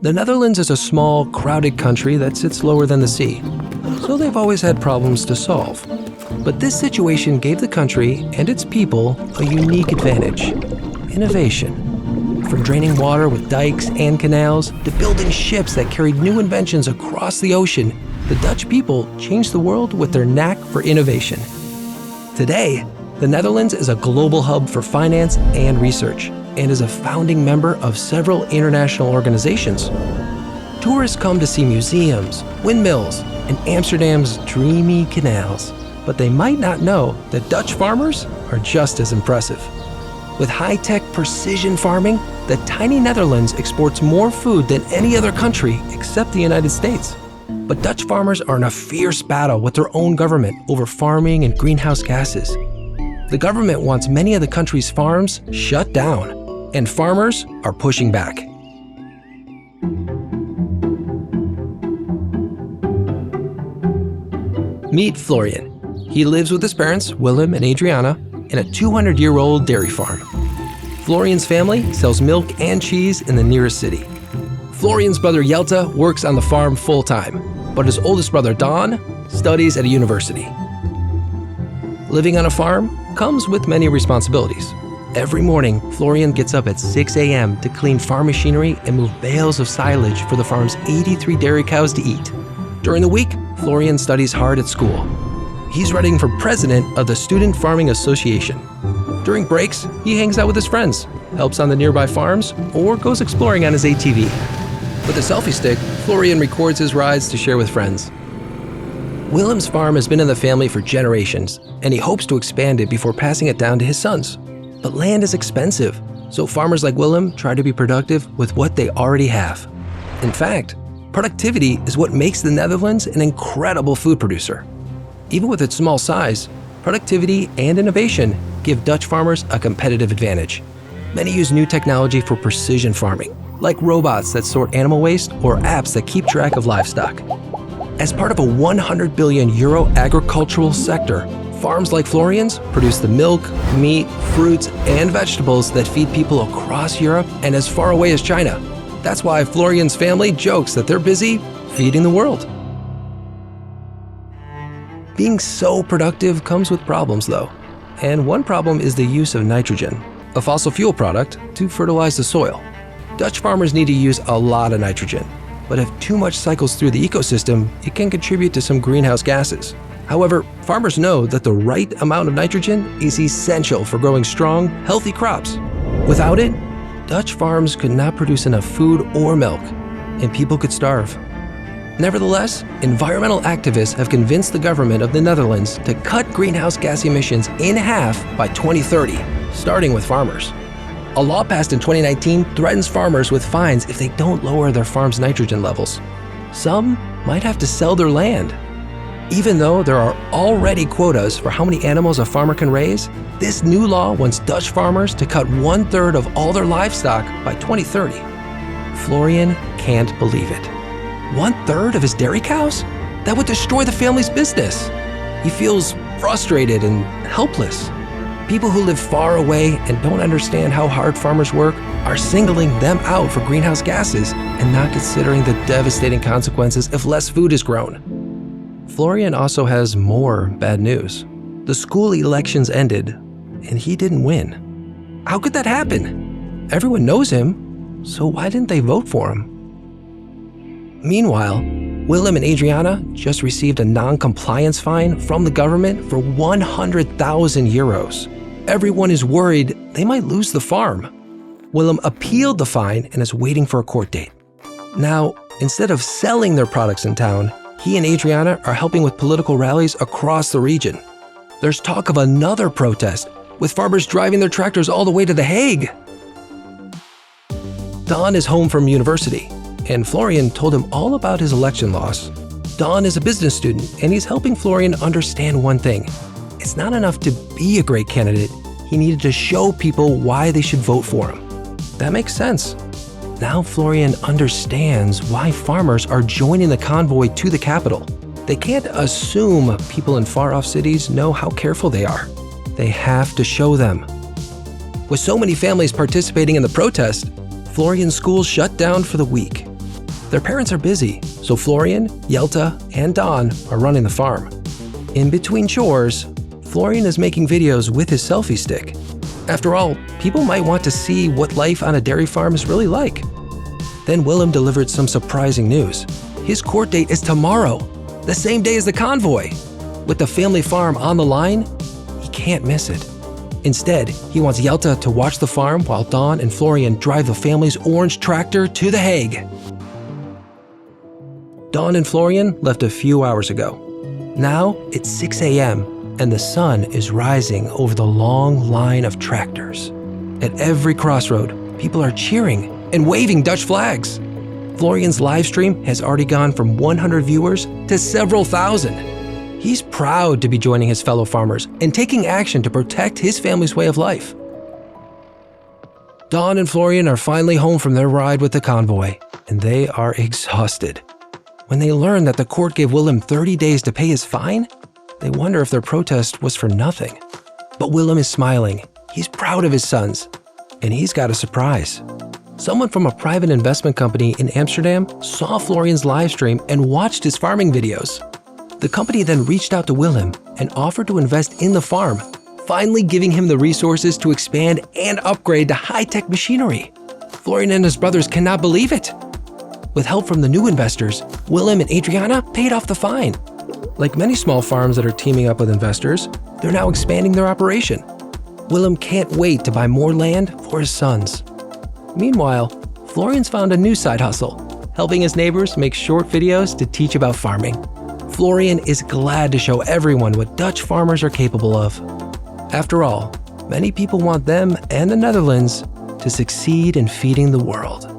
The Netherlands is a small, crowded country that sits lower than the sea, so they've always had problems to solve. But this situation gave the country and its people a unique advantage: innovation. From draining water with dikes and canals to building ships that carried new inventions across the ocean, the Dutch people changed the world with their knack for innovation. Today, the Netherlands is a global hub for finance and research, and is a founding member of several international organizations. Tourists come to see museums, windmills, and Amsterdam's dreamy canals, but they might not know that Dutch farmers are just as impressive. With high-tech precision farming, the tiny Netherlands exports more food than any other country except the United States. But Dutch farmers are in a fierce battle with their own government over farming and greenhouse gases. The government wants many of the country's farms shut down, and farmers are pushing back. Meet Florian. He lives with his parents, Willem and Adriana, in a 200-year-old dairy farm. Florian's family sells milk and cheese in the nearest city. Florian's brother Jelte works on the farm full-time, but his oldest brother Don studies at a university. Living on a farm comes with many responsibilities. Every morning, Florian gets up at 6 a.m. to clean farm machinery and move bales of silage for the farm's 83 dairy cows to eat. During the week, Florian studies hard at school. He's running for president of the Student Farming Association. During breaks, he hangs out with his friends, helps on the nearby farms, or goes exploring on his ATV. With a selfie stick, Florian records his rides to share with friends. Willem's farm has been in the family for generations, and he hopes to expand it before passing it down to his sons. But land is expensive, so farmers like Willem try to be productive with what they already have. In fact, productivity is what makes the Netherlands an incredible food producer. Even with its small size, productivity and innovation give Dutch farmers a competitive advantage. Many use new technology for precision farming, like robots that sort animal waste or apps that keep track of livestock. As part of a 100 billion euro agricultural sector, farms like Florian's produce the milk, meat, fruits, and vegetables that feed people across Europe and as far away as China. That's why Florian's family jokes that they're busy feeding the world. Being so productive comes with problems, though. And one problem is the use of nitrogen, a fossil fuel product, to fertilize the soil. Dutch farmers need to use a lot of nitrogen, but if too much cycles through the ecosystem, it can contribute to some greenhouse gases. However, farmers know that the right amount of nitrogen is essential for growing strong, healthy crops. Without it, Dutch farms could not produce enough food or milk, and people could starve. Nevertheless, environmental activists have convinced the government of the Netherlands to cut greenhouse gas emissions in half by 2030, starting with farmers. A law passed in 2019 threatens farmers with fines if they don't lower their farm's nitrogen levels. Some might have to sell their land. Even though there are already quotas for how many animals a farmer can raise, this new law wants Dutch farmers to cut 1/3 of all their livestock by 2030. Florian can't believe it. 1/3 of his dairy cows? That would destroy the family's business. He feels frustrated and helpless. People who live far away and don't understand how hard farmers work are singling them out for greenhouse gases and not considering the devastating consequences if less food is grown. Florian also has more bad news. The school elections ended, and he didn't win. How could that happen? Everyone knows him, so why didn't they vote for him? Meanwhile, Willem and Adriana just received a non-compliance fine from the government for 100,000 euros. Everyone is worried they might lose the farm. Willem appealed the fine and is waiting for a court date. Now, instead of selling their products in town, he and Adriana are helping with political rallies across the region. There's talk of another protest, with farmers driving their tractors all the way to The Hague. Don is home from university, and Florian told him all about his election loss. Don is a business student, and he's helping Florian understand one thing. It's not enough to be a great candidate. He needed to show people why they should vote for him. That makes sense. Now Florian understands why farmers are joining the convoy to the capital. They can't assume people in far-off cities know how careful they are. They have to show them. With so many families participating in the protest, Florian's school shut down for the week. Their parents are busy, so Florian, Yelta, and Don are running the farm. In between chores, Florian is making videos with his selfie stick. After all, people might want to see what life on a dairy farm is really like. Then Willem delivered some surprising news. His court date is tomorrow, the same day as the convoy. With the family farm on the line, he can't miss it. Instead, he wants Yelta to watch the farm while Don and Florian drive the family's orange tractor to The Hague. Don and Florian left a few hours ago. Now it's 6 a.m. and the sun is rising over the long line of tractors. At every crossroad, people are cheering and waving Dutch flags. Florian's live stream has already gone from 100 viewers to several thousand. He's proud to be joining his fellow farmers and taking action to protect his family's way of life. Don and Florian are finally home from their ride with the convoy, and they are exhausted. When they learn that the court gave Willem 30 days to pay his fine, they wonder if their protest was for nothing. But Willem is smiling. He's proud of his sons, and he's got a surprise. Someone from a private investment company in Amsterdam saw Florian's live stream and watched his farming videos. The company then reached out to Willem and offered to invest in the farm, finally giving him the resources to expand and upgrade to high-tech machinery. Florian and his brothers cannot believe it. With help from the new investors, Willem and Adriana paid off the fine. Like many small farms that are teaming up with investors, they're now expanding their operation. Willem can't wait to buy more land for his sons. Meanwhile, Florian's found a new side hustle, helping his neighbors make short videos to teach about farming. Florian is glad to show everyone what Dutch farmers are capable of. After all, many people want them and the Netherlands to succeed in feeding the world.